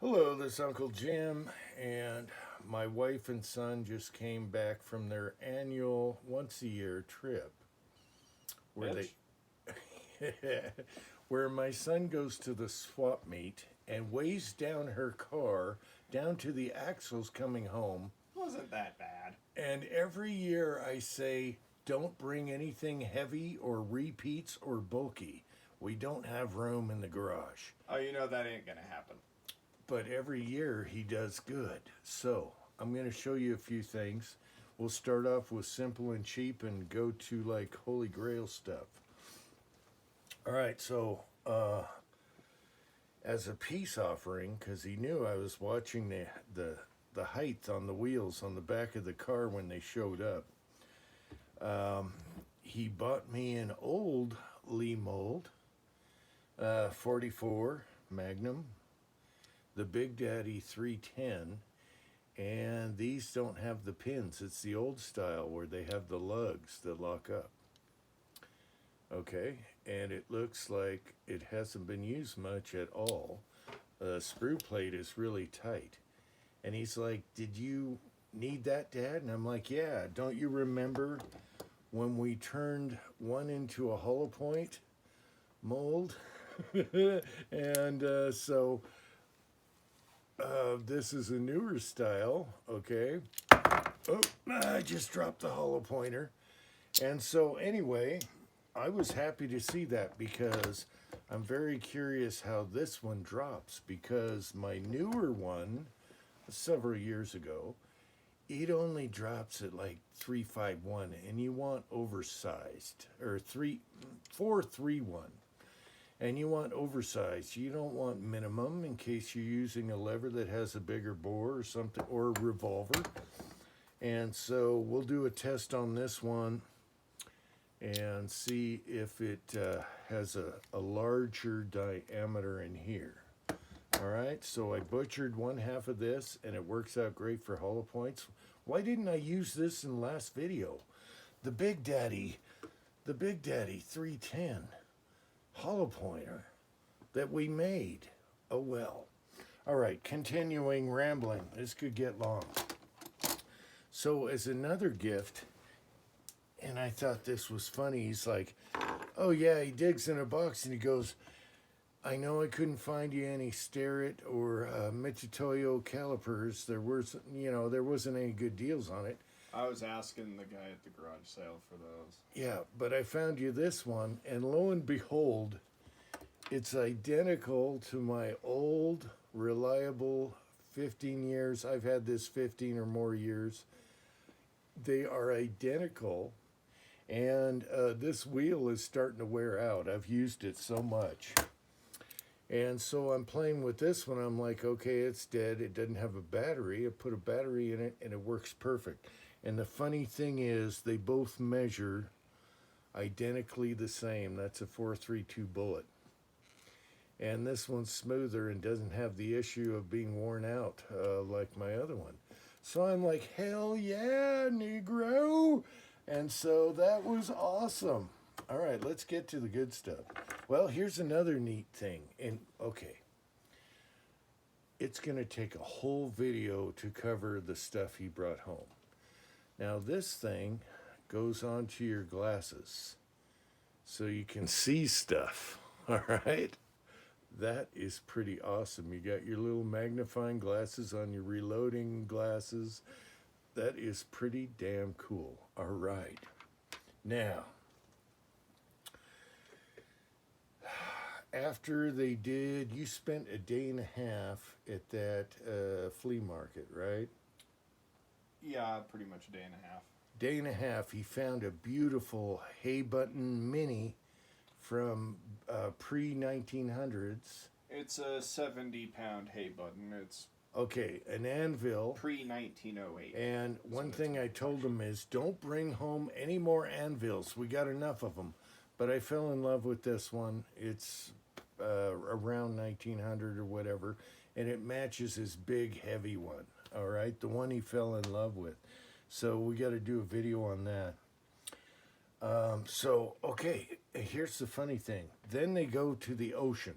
Hello, this is Uncle Jim, and my wife and son just came back from their annual once a year trip where they Hitch? where my son goes to the swap meet and weighs down her car down to the axles coming home. Wasn't that bad. And every year I say, don't bring anything heavy or repeats or bulky. We don't have room in the garage. Oh, you know that ain't gonna happen. But every year he does good. So I'm going to show you a few things. We'll start off with simple and cheap and go to like holy grail stuff. All right, so as a peace offering, because he knew I was watching the height on the wheels on the back of the car when they showed up, he bought me an old Lee mold, 44 Magnum, the Big Daddy 310, and these don't have the pins. It's the old style where they have the lugs that lock up. Okay, and it looks like it hasn't been used much at all. The screw plate is really tight. And he's like, "Did you need that, Dad?" And I'm like, "Yeah, don't you remember when we turned one into a hollow point mold?" and so this is a newer style, okay? Oh, I just dropped the hollow pointer. And so, anyway, I was happy to see that because I'm very curious how this one drops because my newer one, several years ago, it only drops at like 351 and you want oversized or 431 and you want oversized. You don't want minimum in case you're using a lever that has a bigger bore or something or a revolver. And so we'll do a test on this one and see if it has a larger diameter in here. All right, so I butchered one half of this and it works out great for hollow points. Why didn't I use this in the last video? The Big Daddy 310 hollow pointer that we made. Oh well. All right, continuing rambling. This could get long. So as another gift, and I thought this was funny, he's like, oh yeah, he digs in a box and he goes, I know I couldn't find you any Starrett or Mitutoyo calipers. There wasn't any good deals on it. I was asking the guy at the garage sale for those. Yeah, but I found you this one, and lo and behold, it's identical to my old, reliable 15 years. I've had this 15 or more years. They are identical, and this wheel is starting to wear out. I've used it so much. And so I'm playing with this one. I'm like, okay, it's dead. It doesn't have a battery. I put a battery in it, and it works perfect. And the funny thing is, they both measure identically the same. That's a 432 bullet. And this one's smoother and doesn't have the issue of being worn out like my other one. So I'm like, hell yeah, Negro. And so that was awesome. All right, let's get to the good stuff. Well, here's another neat thing. And okay, it's going to take a whole video to cover the stuff he brought home. Now, this thing goes onto your glasses so you can see stuff. All right? That is pretty awesome. You got your little magnifying glasses on your reloading glasses. That is pretty damn cool. All right. Now, after they did, you spent a day and a half at that flea market, right? Yeah, pretty much a day and a half. Day and a half, he found a beautiful hay button mini from pre 1900s. It's a 70-pound hay button. It's Okay, an anvil. pre 1908. And one thing I told him is don't bring home any more anvils. We got enough of them. But I fell in love with this one. It's around 1900 or whatever, and it matches his big, heavy one. All right, the one he fell in love with. So we got to do a video on that. Okay, here's the funny thing. Then they go to the ocean.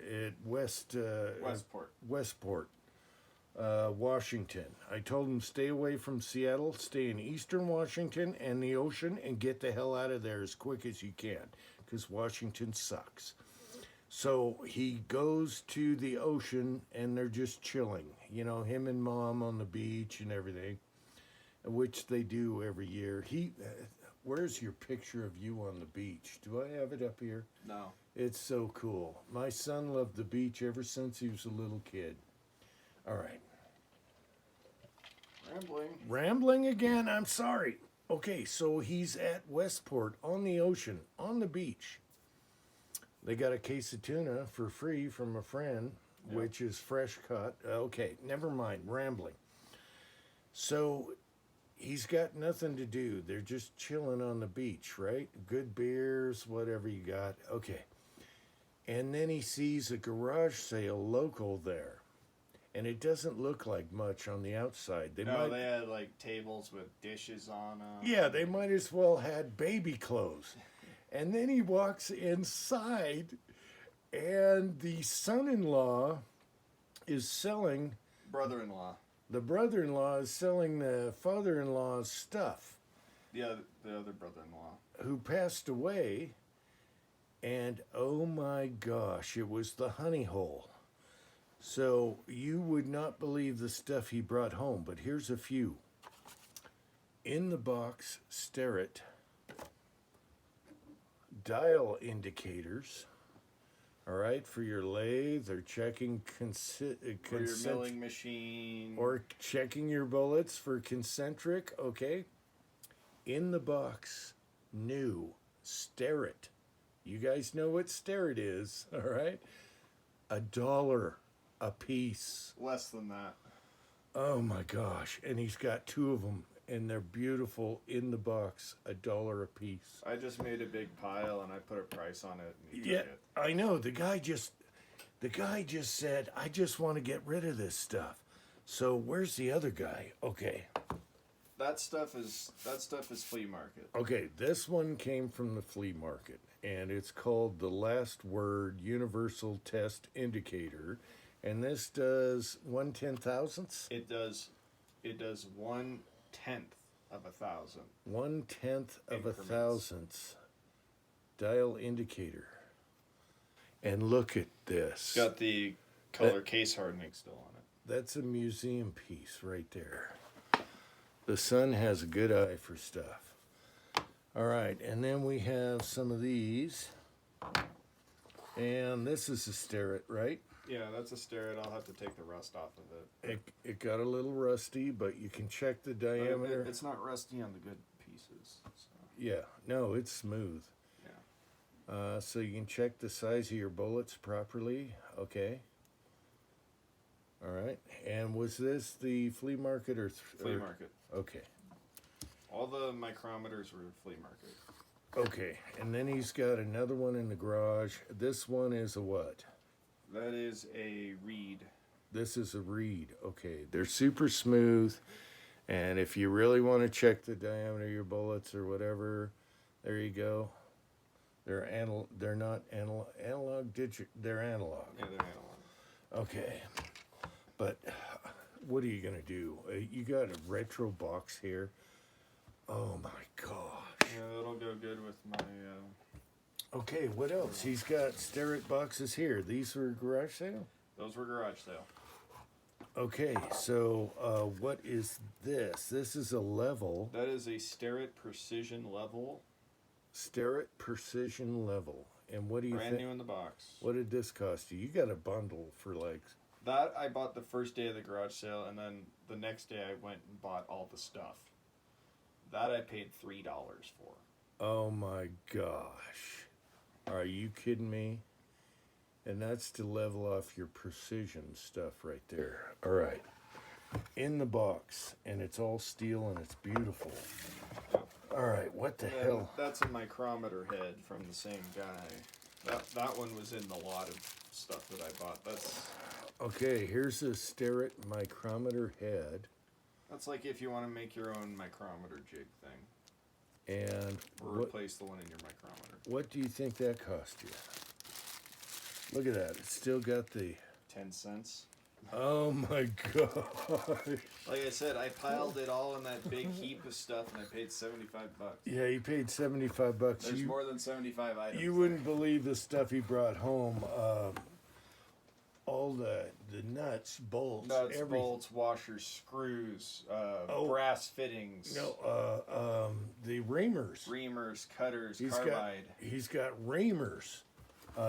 It Westport. Washington. I told him stay away from Seattle, stay in eastern Washington and the ocean, and get the hell out of there as quick as you can, because Washington sucks. So he goes to the ocean and they're just chilling. You know, him and mom on the beach and everything, which they do every year. Where's your picture of you on the beach? Do I have it up here? No. It's so cool. My son loved the beach ever since he was a little kid. All right. Rambling again, I'm sorry. Okay, so he's at Westport on the ocean, on the beach. They got a case of tuna for free from a friend, which is fresh cut. Okay, never mind, rambling. So he's got nothing to do. They're just chilling on the beach, right? Good beers, whatever you got. Okay. And then he sees a garage sale local there. And it doesn't look like much on the outside. They had like tables with dishes on them. Yeah, they might as well had baby clothes. And then he walks inside, and the son-in-law is selling... Brother-in-law. The brother-in-law is selling the father-in-law's stuff. The other brother-in-law. Who passed away, and oh my gosh, it was the honey hole. So you would not believe the stuff he brought home, but here's a few. In the box, Starrett dial indicators, all right, for your lathe or checking for your milling machine. Or checking your bullets for concentric, okay. In the box, new Starrett. You guys know what Starrett is, all right? $1 a piece. Less than that. Oh my gosh. And he's got 2 of them, and they're beautiful in the box, $1 a piece. I just made a big pile and I put a price on it. And he took it. I know. The guy just said, I just want to get rid of this stuff. So where's the other guy? Okay. That stuff is flea market. Okay, this one came from the flea market, and it's called the Last Word Universal Test Indicator. And this does 1/10,000th? It does 1/10 of 1,000. 1/10 of 1,000th dial indicator. And look at this. It's got the color case hardening still on it. That's a museum piece right there. The son has a good eye for stuff. All right, and then we have some of these. And this is a Starrett, right? Yeah, that's a Starrett. I'll have to take the rust off of it. It got a little rusty, but you can check the diameter. It's not rusty on the good pieces. So. Yeah, no, it's smooth. Yeah. So you can check the size of your bullets properly. Okay. All right. And was this the flea market or... Flea market. Okay. All the micrometers were flea market. Okay. And then he's got another one in the garage. This one is a what? That is a reed. This is a reed. Okay. They're super smooth. And if you really want to check the diameter of your bullets or whatever, there you go. They're not analog digit. They're analog. Yeah, they're analog. Okay. But what are you going to do? You got a retro box here. Oh my gosh. Yeah, that'll go good with my... Okay, what else? He's got Starrett boxes here. These were garage sale? Those were garage sale. Okay, so what is this? This is a level. That is a Starrett Precision Level. Starrett Precision Level. And what do you think? Brand new in the box. What did this cost you? You got a bundle for like... That I bought the first day of the garage sale, and then the next day I went and bought all the stuff. That I paid $3 for. Oh my gosh. Are you kidding me? And that's to level off your precision stuff right there. All right. In the box, and it's all steel and it's beautiful. All right, what the hell? That's a micrometer head from the same guy. That one was in the lot of stuff that I bought. Okay, here's a Starrett micrometer head. That's like if you want to make your own micrometer jig thing. And or replace the one in your micrometer. What do you think that cost you? Look at that. It's still got the. 10 cents. Oh my gosh. Like I said, I piled it all in that big heap of stuff, and I paid $75. Yeah, he paid $75. There's more than 75 items. You wouldn't believe the stuff he brought home. All the nuts, bolts, nuts, everything. bolts, washers, screws, Oh. brass fittings, No, the reamers. reamers, cutters, He's carbide, he's got reamers.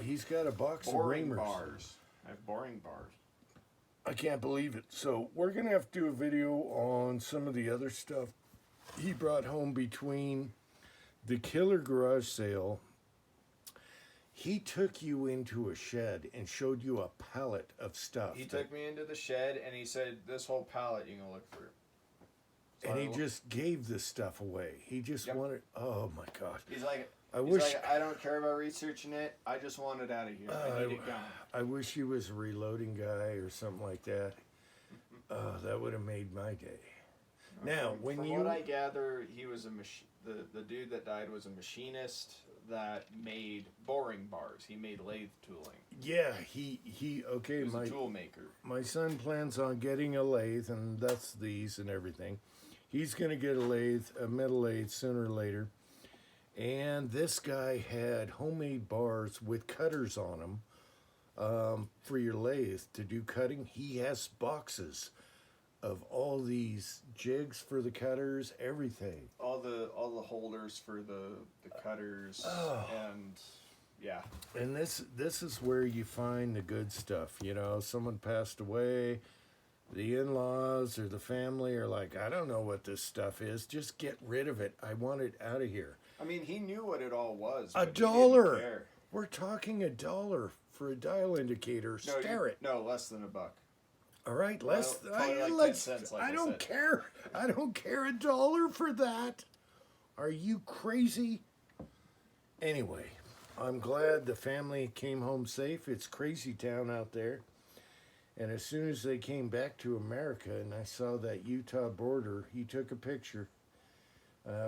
He's got a box boring of reamers. bars. I have boring bars. I can't believe it. So we're gonna have to do a video on some of the other stuff he brought home between the killer garage sale. He took you into a shed and showed you a pallet of stuff. He took me into the shed and he said, "This whole pallet you can look through." So and I he lo- just gave the stuff away. He just Yep. wanted. Oh my gosh! He's like, I he's wish. like, I don't care about researching it. I just want it out of here. I need it gone. I wish he was a reloading guy or something like that. That would have made my day. Now, when From you what I gather, he was the dude that died was a machinist that made boring bars. He made lathe tooling. yeah, he okay. He was My a tool maker. my son plans on getting a lathe, and that's these and everything. He's gonna get a metal lathe sooner or later. And this guy had homemade bars with cutters on them for your lathe to do cutting. He has boxes of all these jigs for the cutters, everything. All the holders for the cutters and yeah. And this is where you find the good stuff. You know, someone passed away, the in-laws or the family are like, I don't know what this stuff is. Just get rid of it. I want it out of here. I mean, he knew what it all was. A but he didn't dollar. care. We're talking $1 for a dial indicator. No, Stare it. No, less than $1. All right, let's. probably like 10 let's. cents, like I I don't said. care. I don't care $1 for that. Are you crazy? Anyway, I'm glad the family came home safe. It's crazy town out there. And as soon as they came back to America and I saw that Utah border, he took a picture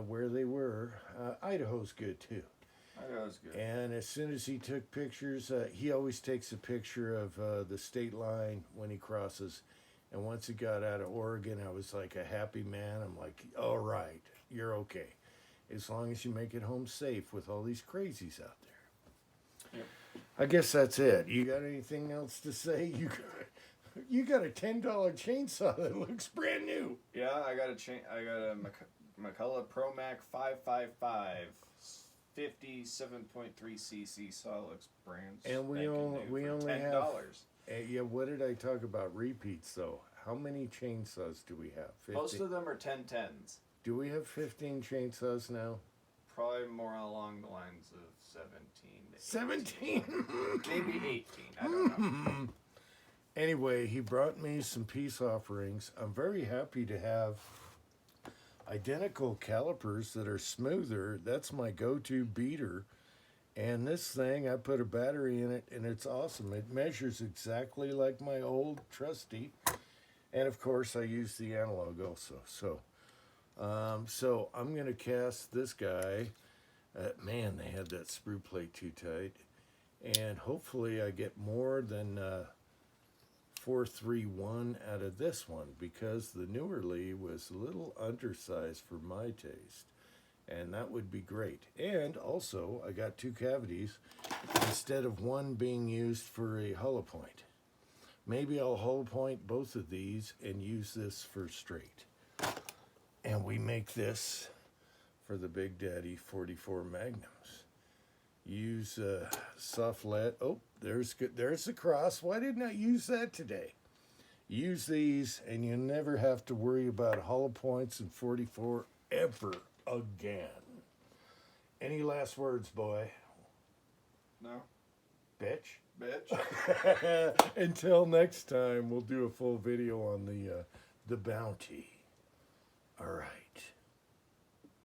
where they were. Idaho's good too. I know it was good. And as soon as he took pictures, he always takes a picture of the state line when he crosses. And once he got out of Oregon, I was like a happy man. I'm like, all right, you're okay. As long as you make it home safe with all these crazies out there. Yep. I guess that's it. You got anything else to say? You got a $10 chainsaw that looks brand new. Yeah, I got a McCullough ProMac 555 57.3 cc saw. Looks brand And we spanking only- new we for only have- $10. Yeah, what did I talk about repeats though? How many chainsaws do we have? 50? Most of them are 1010s. Do we have 15 chainsaws now? Probably more along the lines of 17. 17? Maybe 18. I don't know. Anyway, he brought me some peace offerings. I'm very happy to have identical calipers that are smoother. That's my go-to beater. And this thing, I put a battery in it, and it's awesome. It measures exactly like my old trusty. And of course, I use the analog also. So I'm going to cast this guy. Man, they had that sprue plate too tight. And hopefully I get more than 431 out of this one, because the newer Lee was a little undersized for my taste. And that would be great. And also, I got 2 cavities instead of one being used for a hollow point. Maybe I'll hollow point both of these and use this for straight. And we make this for the Big Daddy 44 Magnums. Use soft lead. Oh, there's the cross. Why didn't I use that today? Use these and you never have to worry about hollow points in 44 ever again. Any last words, boy? No? Bitch? Bitch. Until next time, we'll do a full video on the bounty. All right.